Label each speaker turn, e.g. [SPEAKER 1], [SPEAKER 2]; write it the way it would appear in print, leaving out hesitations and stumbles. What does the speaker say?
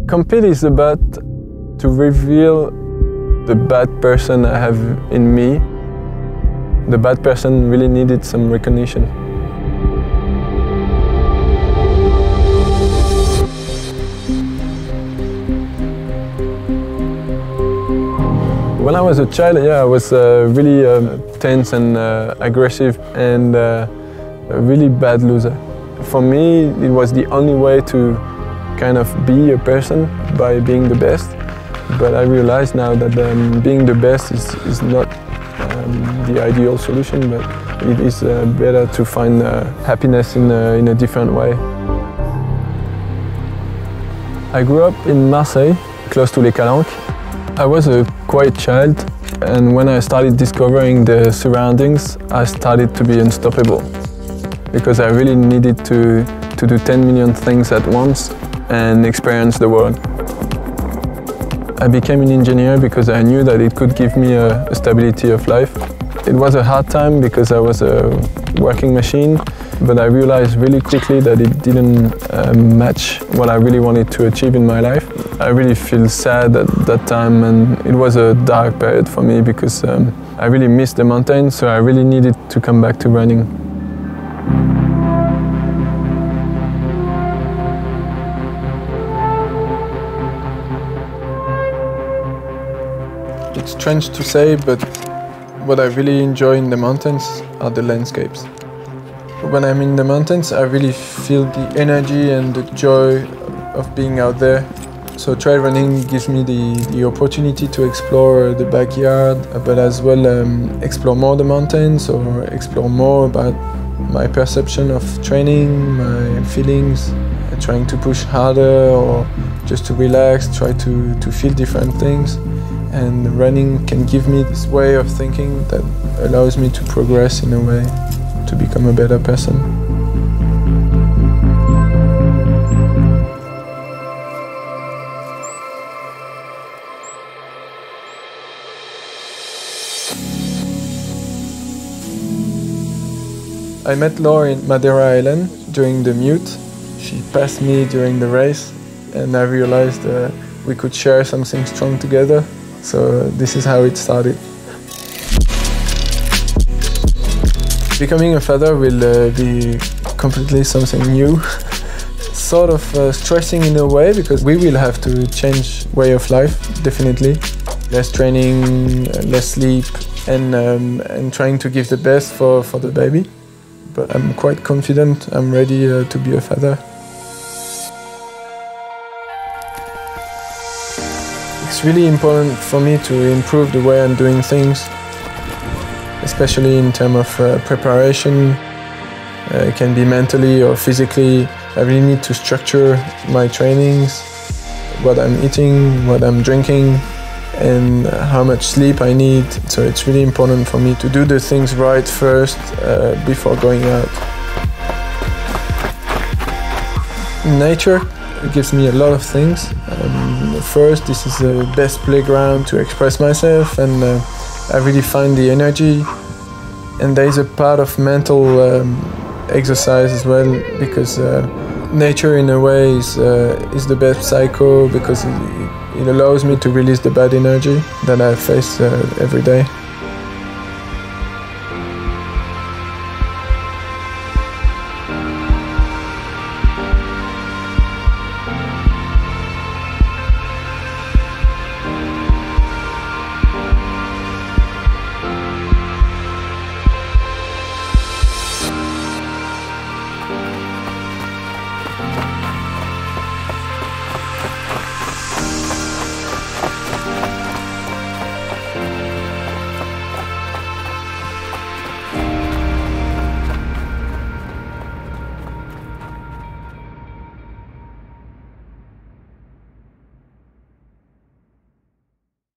[SPEAKER 1] Compete is about to reveal the bad person I have in me. The bad person really needed some recognition. When I was a child, I was really tense and aggressive and a really bad loser. For me, it was the only way to kind of be a person by being the best. But I realize now that being the best is not the ideal solution, but it is better to find happiness in a different way. I grew up in Marseille, close to les Calanques. I was a quiet child, and when I started discovering the surroundings, I started to be unstoppable. Because I really needed to do 10 million things at once and experience the world. I became an engineer because I knew that it could give me a stability of life. It was a hard time because I was a working machine, but I realized really quickly that it didn't match what I really wanted to achieve in my life. I really feel sad at that time, and it was a dark period for me because I really missed the mountains, so I really needed to come back to running. It's strange to say, but what I really enjoy in the mountains are the landscapes. When I'm in the mountains, I really feel the energy and the joy of being out there. So trail running gives me the opportunity to explore the backyard, but as well explore more the mountains or explore more about my perception of training, my feelings, trying to push harder or just to relax, try to feel different things. And running can give me this way of thinking that allows me to progress in a way, to become a better person. I met Laura in Madeira Island during the Mute. She passed me during the race, and I realized we could share something strong together. So this is how it started. Becoming a father will be completely something new. Sort of stressing in a way, because we will have to change way of life, definitely. Less training, less sleep, and trying to give the best for the baby. But I'm quite confident I'm ready to be a father. It's really important for me to improve the way I'm doing things, especially in terms of preparation. It can be mentally or physically. I really need to structure my trainings, what I'm eating, what I'm drinking, and how much sleep I need. So it's really important for me to do the things right first before going out. Nature gives me a lot of things. First, this is the best playground to express myself, and I really find the energy. And there is a part of mental exercise as well, because nature in a way is the best psycho, because it allows me to release the bad energy that I face every day.